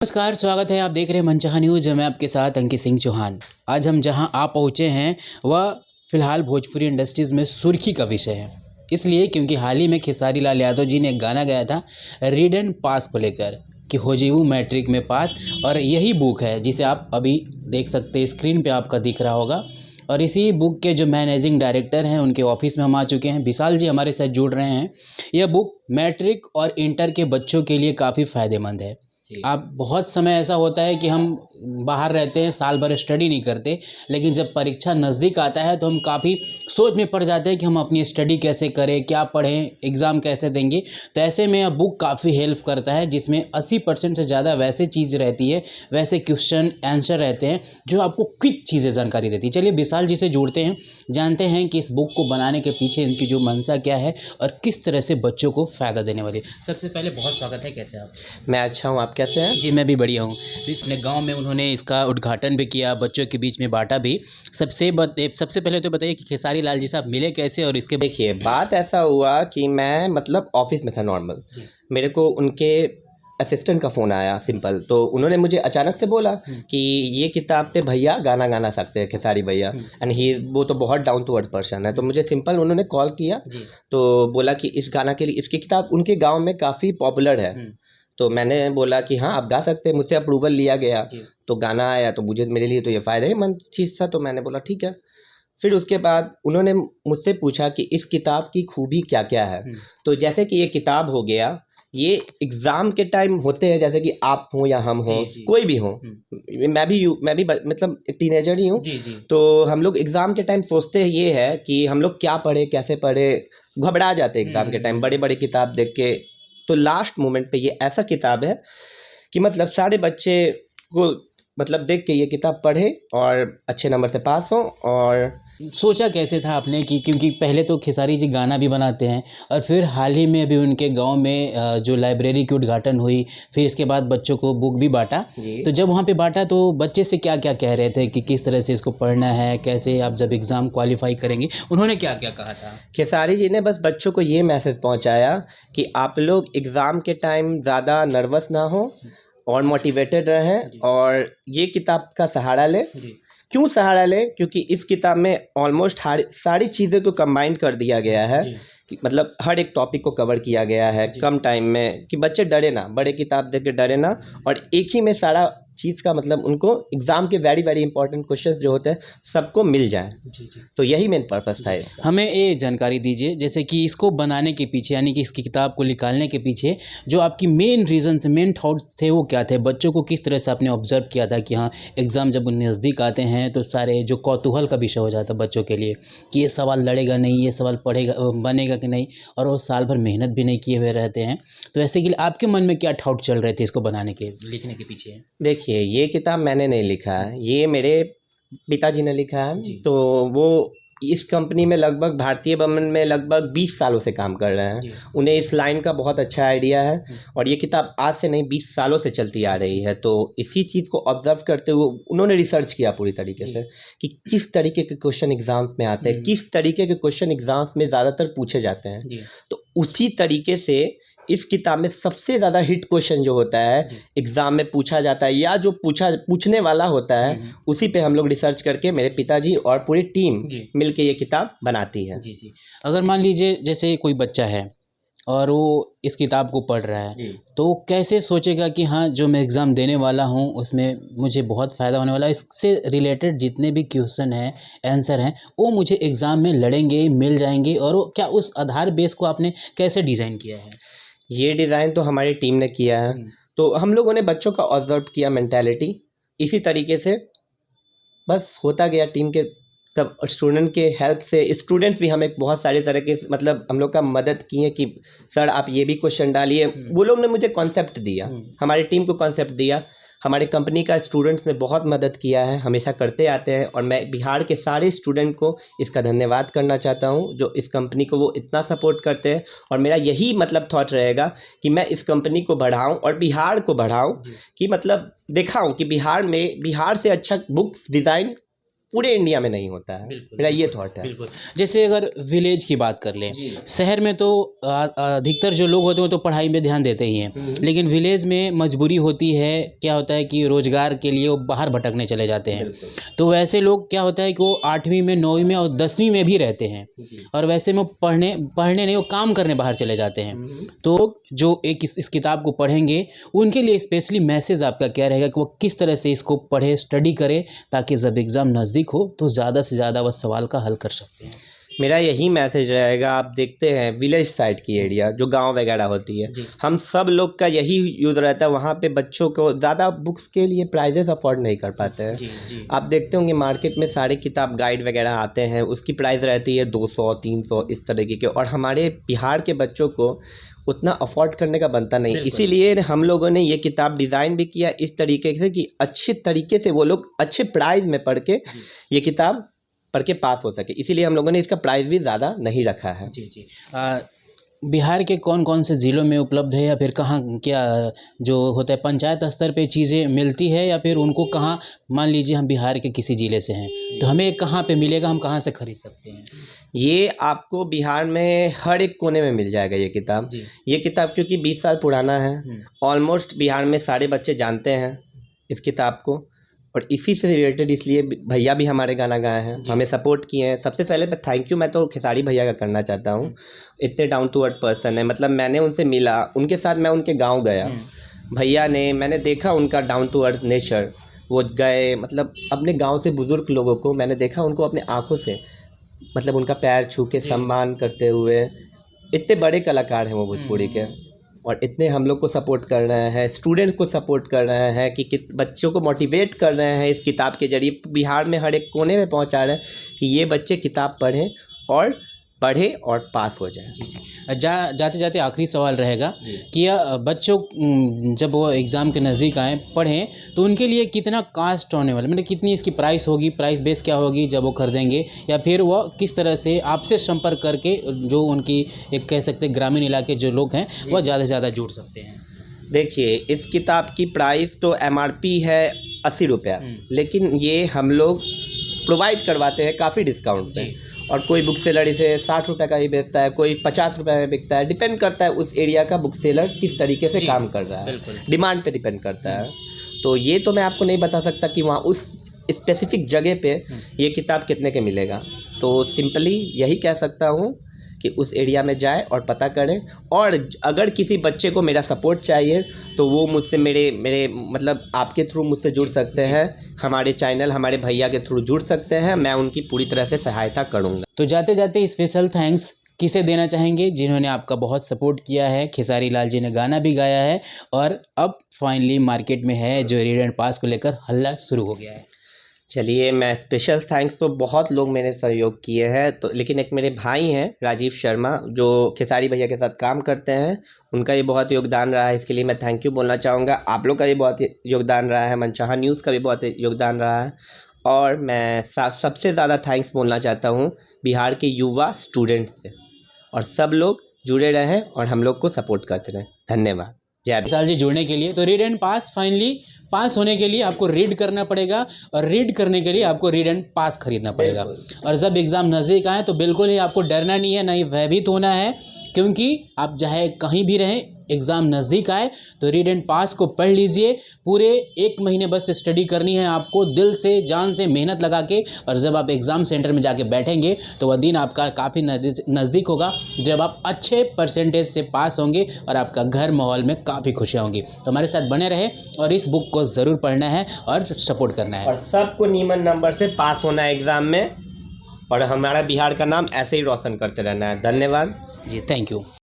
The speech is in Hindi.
नमस्कार, स्वागत है। आप देख रहे हैं मनचाहा न्यूज़। मैं आपके साथ अंकित सिंह चौहान। आज हम जहां आ पहुंचे हैं वह फ़िलहाल भोजपुरी इंडस्ट्रीज़ में सुर्खी का विषय है। इसलिए क्योंकि हाल ही में खेसारी लाल यादव जी ने एक गाना गाया था रीड एंड पास को लेकर कि हो जीवू मैट्रिक में पास, और यही बुक है जिसे आप अभी देख सकते हैं, स्क्रीन पे आपका दिख रहा होगा। और इसी बुक के जो मैनेजिंग डायरेक्टर हैं उनके ऑफिस में हम आ चुके हैं। विशाल जी हमारे साथ जुड़ रहे हैं। यह बुक मैट्रिक और इंटर के बच्चों के लिए काफ़ी फ़ायदेमंद है। आप बहुत समय ऐसा होता है कि हम बाहर रहते हैं, साल भर स्टडी नहीं करते, लेकिन जब परीक्षा नज़दीक आता है तो हम काफ़ी सोच में पड़ जाते हैं कि हम अपनी स्टडी कैसे करें, क्या पढ़ें, एग्ज़ाम कैसे देंगे। तो ऐसे में यह बुक काफ़ी हेल्प करता है, जिसमें 80% से ज़्यादा वैसे चीज़ रहती है, वैसे क्वेश्चन आंसर रहते हैं जो आपको क्विक चीज़ें जानकारी देती है। चलिए विशाल जी से जुड़ते हैं, जानते हैं कि इस बुक को बनाने के पीछे इनकी जो मंशा क्या है और किस तरह से बच्चों को फ़ायदा देने वाली है। सबसे पहले बहुत स्वागत है, कैसे आप? मैं अच्छा हूँ, आप कैसे हैं? जी, मैं भी बढ़िया हूँ। अपने गाँव में उन्होंने इसका उद्घाटन भी किया, बच्चों के बीच में बाँटा भी। सबसे पहले तो बताइए कि खेसारी लाल जी से आप मिले कैसे और इसके देखिए, बात ऐसा हुआ कि मैं मतलब ऑफ़िस में था नॉर्मल। मेरे को उनके असिस्टेंट का फ़ोन आया सिंपल, तो उन्होंने मुझे अचानक से बोला कि ये किताब पे भैया गाना गा सकते हैं खेसारी भैया, एंड वो तो बहुत डाउन टू अर्थ पर्सन है। तो मुझे सिंपल उन्होंने कॉल किया, तो बोला कि इस गाना के लिए इसकी किताब उनके गाँव में काफ़ी पॉपुलर है। तो मैंने बोला कि हाँ, आप गा सकते हैं। मुझसे अप्रूवल लिया गया, तो गाना आया, तो मेरे लिए तो ये फ़ायदेमंद चीज़ था, तो मैंने बोला ठीक है। फिर उसके बाद उन्होंने मुझसे पूछा कि इस किताब की खूबी क्या-क्या है। तो जैसे कि ये किताब हो गया, ये एग्ज़ाम के टाइम होते हैं, जैसे कि आप हों या हम हों, कोई भी हो। मैं भी मतलब एक टीनेजर ही हूँ। तो हम लोग एग्ज़ाम के टाइम सोचते ये है कि हम लोग क्या पढ़ें, कैसे पढ़ें, घबरा जाते हैं एग्ज़ाम के टाइम बड़े-बड़े किताब देख के। तो लास्ट मोमेंट पे ये ऐसा किताब है कि मतलब सारे बच्चे को मतलब देख के ये किताब पढ़े और अच्छे नंबर से पास हो। और सोचा कैसे था आपने कि क्योंकि पहले तो खेसारी जी गाना भी बनाते हैं और फिर हाल ही में अभी उनके गाँव में जो लाइब्रेरी की उद्घाटन हुई, फिर इसके बाद बच्चों को बुक भी बाँटा। तो जब वहाँ पे बाँटा तो बच्चे से क्या-क्या कह रहे थे कि किस तरह से इसको पढ़ना है, कैसे आप जब एग्ज़ाम क्वालीफाई करेंगे, उन्होंने क्या-क्या कहा था? खेसारी जी ने बस बच्चों को ये मैसेज पहुँचाया कि आप लोग एग्ज़ाम के टाइम ज़्यादा नर्वस ना हों और मोटिवेटेड रहें और ये किताब का सहारा लें। क्यों सहारा लें? क्योंकि इस किताब में ऑलमोस्ट सारी चीज़ें को कंबाइन कर दिया गया है कि मतलब हर एक टॉपिक को कवर किया गया है कम टाइम में, कि बच्चे डरे ना, बड़े किताब देख के डरे ना, और एक ही में सारा चीज़ का मतलब उनको एग्ज़ाम के वेरी इंपॉर्टेंट क्वेश्चंस जो होते हैं सबको मिल जाए। तो यही मेन पर्पस था इसका। हमें ये जानकारी दीजिए जैसे कि इसको बनाने के पीछे, यानी कि इसकी किताब को निकालने के पीछे जो आपकी मेन रीज़न थे, मेन थॉट्स थे, वो क्या थे? बच्चों को किस तरह से आपने ऑब्ज़र्व किया था कि हाँ, एग्ज़ाम जब नज़दीक आते हैं तो सारे जो कौतूहल का विषय हो जाता है बच्चों के लिए कि ये सवाल लड़ेगा नहीं, ये सवाल पढ़ेगा बनेगा कि नहीं, और वो साल भर मेहनत भी नहीं किए हुए रहते हैं। तो ऐसे के लिए आपके मन में क्या थॉट चल रहे थे इसको बनाने के, लिखने के पीछे? देखिए, ये किताब मैंने नहीं लिखा है, ये मेरे पिताजी ने लिखा है। तो वो इस कंपनी में लगभग भारतीय बमन में लगभग 20 सालों से काम कर रहे हैं। उन्हें इस लाइन का बहुत अच्छा आइडिया है और ये किताब आज से नहीं 20 सालों से चलती आ रही है। तो इसी चीज़ को ऑब्जर्व करते हुए उन्होंने रिसर्च किया पूरी तरीके से कि किस तरीके के क्वेश्चन एग्ज़ाम्स में आते हैं, किस तरीके के क्वेश्चन एग्ज़ाम्स में ज़्यादातर पूछे जाते हैं। तो उसी तरीके से इस किताब में सबसे ज़्यादा हिट क्वेश्चन जो होता है एग्ज़ाम में पूछा जाता है या जो पूछने वाला होता है, उसी पे हम लोग रिसर्च करके मेरे पिताजी और पूरी टीम मिलके ये किताब बनाती है। जी। अगर मान लीजिए जैसे कोई बच्चा है और वो इस किताब को पढ़ रहा है, तो कैसे सोचेगा कि हाँ, जो मैं एग्ज़ाम देने वाला हूँ उसमें मुझे बहुत फ़ायदा होने वाला है, इससे रिलेटेड जितने भी क्वेश्चन हैं, आंसर हैं, वो मुझे एग्ज़ाम में लड़ेंगे, मिल जाएँगे, और वो क्या उस आधार बेस को आपने कैसे डिज़ाइन किया है? ये डिज़ाइन तो हमारी टीम ने किया है। तो हम लोगों ने बच्चों का ऑब्जर्व किया मेंटालिटी, इसी तरीके से बस होता गया। टीम के सब स्टूडेंट के हेल्प से स्टूडेंट्स भी हमें बहुत सारे तरह के मतलब हम लोग का मदद किए कि सर आप ये भी क्वेश्चन डालिए। वो लोग ने मुझे कॉन्सेप्ट दिया, हमारी टीम को कॉन्सेप्ट दिया। हमारे कंपनी का स्टूडेंट्स ने बहुत मदद किया है, हमेशा करते आते हैं, और मैं बिहार के सारे स्टूडेंट को इसका धन्यवाद करना चाहता हूँ जो इस कंपनी को वो इतना सपोर्ट करते हैं। और मेरा यही मतलब थॉट रहेगा कि मैं इस कंपनी को बढ़ाऊँ और बिहार को बढ़ाऊँ, कि मतलब दिखाऊँ कि बिहार से अच्छा बुक्स डिज़ाइन पूरे इंडिया में नहीं होता है। मेरा ये थॉट है। बिल्कुल। जैसे अगर विलेज की बात कर लें, शहर में तो अधिकतर जो लोग होते हैं वो तो पढ़ाई में ध्यान देते ही हैं, लेकिन विलेज में मजबूरी होती है, क्या होता है कि रोजगार के लिए वो बाहर भटकने चले जाते हैं। तो वैसे लोग क्या होता है कि वो 8वीं में 9वीं में और 10वीं में भी रहते हैं, और वैसे में पढ़ने नहीं, वो काम करने बाहर चले जाते हैं। तो जो एक इस किताब को पढ़ेंगे उनके लिए स्पेशली मैसेज आपका क्या रहेगा कि वो किस तरह से इसको पढ़े, स्टडी करे, ताकि जब एग्ज़ाम नज़दीक हो तो ज़्यादा से ज़्यादा वह सवाल का हल कर सकते हैं। मेरा यही मैसेज रहेगा। आप देखते हैं विलेज साइड की एरिया जो गांव वगैरह होती है, हम सब लोग का यही यूज़ रहता है। वहाँ पे बच्चों को ज़्यादा बुक्स के लिए प्राइजेस अफोर्ड नहीं कर पाते हैं। आप देखते होंगे मार्केट में सारे किताब गाइड वगैरह आते हैं, उसकी प्राइस रहती है 200-300 इस तरीके के, और हमारे बिहार के बच्चों को उतना अफोर्ड करने का बनता नहीं। इसीलिए हम लोगों ने ये किताब डिज़ाइन भी किया इस तरीके से कि अच्छे तरीके से वो लोग अच्छे प्राइस में पढ़ के ये किताब पढ़ के पास हो सके। इसीलिए हम लोगों ने इसका प्राइस भी ज़्यादा नहीं रखा है। जी। बिहार के कौन कौन से ज़िलों में उपलब्ध है, या फिर कहाँ क्या जो होता है पंचायत स्तर पे चीज़ें मिलती है, या फिर उनको कहाँ, मान लीजिए हम बिहार के किसी ज़िले से हैं तो हमें कहाँ पे मिलेगा, हम कहाँ से खरीद सकते हैं? ये आपको बिहार में हर एक कोने में मिल जाएगा ये किताब। ये किताब क्योंकि 20 साल पुराना है, ऑलमोस्ट बिहार में सारे बच्चे जानते हैं इस किताब को, और इसी से रिलेटेड इसलिए भैया भी हमारे गाना गाए हैं, हमें सपोर्ट किए हैं। सबसे पहले थैंक यू मैं तो खेसारी भैया का करना चाहता हूँ। इतने डाउन टू अर्थ पर्सन है, मतलब मैंने उनसे मिला, उनके साथ मैं उनके गांव गया, भैया ने, मैंने देखा उनका डाउन टू अर्थ नेचर। वो गए, मतलब अपने गांव से बुज़ुर्ग लोगों को मैंने देखा, उनको अपने आँखों से, मतलब उनका पैर छू के सम्मान करते हुए। इतने बड़े कलाकार हैं वो भोजपुरी के, और इतने हम लोग को सपोर्ट कर रहे हैं, स्टूडेंट को सपोर्ट कर रहे हैं कि बच्चों को मोटिवेट कर रहे हैं इस किताब के जरिए। बिहार में हर एक कोने में पहुंचा रहे हैं कि ये बच्चे किताब पढ़ें और पास हो जाएं। जाते जाते आखिरी सवाल रहेगा कि बच्चों जब वो एग्ज़ाम के नज़दीक आए, पढ़ें, तो उनके लिए कितना कास्ट होने वाला, मतलब कितनी इसकी प्राइस होगी, प्राइस बेस क्या होगी जब वो खरीदेंगे, या फिर वो किस तरह से आपसे संपर्क करके जो उनकी एक कह सकते हैं ग्रामीण इलाके जो लोग हैं वह ज़्यादा से ज़्यादा जुड़ सकते हैं? देखिए, इस किताब की प्राइस तो MRP है 80 रुपया, लेकिन ये हम लोग प्रोवाइड करवाते हैं काफ़ी डिस्काउंट पे, और कोई बुक सेलर इसे 60 रुपये का ही बेचता है, कोई 50 रुपये में बिकता है। डिपेंड करता है उस एरिया का बुक सेलर किस तरीके से काम कर रहा है, डिमांड पे डिपेंड करता है। तो ये तो मैं आपको नहीं बता सकता कि वहाँ उस स्पेसिफिक जगह पे ये किताब कितने के मिलेगा। तो सिंपली यही कह सकता हूँ कि उस एरिया में जाए और पता करें, और अगर किसी बच्चे को मेरा सपोर्ट चाहिए तो वो मुझसे मेरे मतलब आपके थ्रू मुझसे जुड़ सकते हैं, हमारे चैनल, हमारे भैया के थ्रू जुड़ सकते हैं, मैं उनकी पूरी तरह से सहायता करूँगा। तो जाते जाते स्पेशल थैंक्स किसे देना चाहेंगे? जिन्होंने आपका बहुत सपोर्ट किया है। खेसारी लाल जी ने गाना भी गाया है, और अब फाइनली मार्केट में है जो रीड एंड पास को लेकर हल्ला शुरू हो गया है। चलिए, मैं स्पेशल थैंक्स तो बहुत लोग मैंने सहयोग किए हैं, तो लेकिन एक मेरे भाई हैं राजीव शर्मा जो खेसारी भैया के साथ काम करते हैं, उनका ये बहुत योगदान रहा है, इसके लिए मैं थैंक यू बोलना चाहूँगा। आप लोग का भी बहुत योगदान रहा है, मनचाहा न्यूज़ का भी बहुत योगदान रहा है, और मैं सबसे ज़्यादा थैंक्स बोलना चाहता हूँ बिहार के युवा स्टूडेंट्स से, और सब लोग जुड़े रहें और हम लोग को सपोर्ट करते रहें। धन्यवाद। जय साल जी जुड़ने के लिए। तो रीड एंड पास, फाइनली पास होने के लिए आपको रीड करना पड़ेगा, और रीड करने के लिए आपको रीड एंड पास खरीदना पड़ेगा। और जब एग्ज़ाम नज़दीक आए तो बिल्कुल ही आपको डरना नहीं है, ना ही भयभीत होना है, क्योंकि आप चाहे कहीं भी रहें, एग्ज़ाम नज़दीक आए तो रीड एंड पास को पढ़ लीजिए। पूरे 1 महीने बस स्टडी करनी है आपको, दिल से, जान से, मेहनत लगा के, और जब आप एग्ज़ाम सेंटर में जाके बैठेंगे तो वह दिन आपका काफ़ी नज़दीक होगा जब आप अच्छे परसेंटेज से पास होंगे, और आपका घर माहौल में काफ़ी खुशियाँ होंगी। तो हमारे साथ बने रहे, और इस बुक को ज़रूर पढ़ना है और सपोर्ट करना है, और सबको नीमन नंबर से पास होना है एग्ज़ाम में, और हमारा बिहार का नाम ऐसे ही रोशन करते रहना है। धन्यवाद जी, थैंक यू।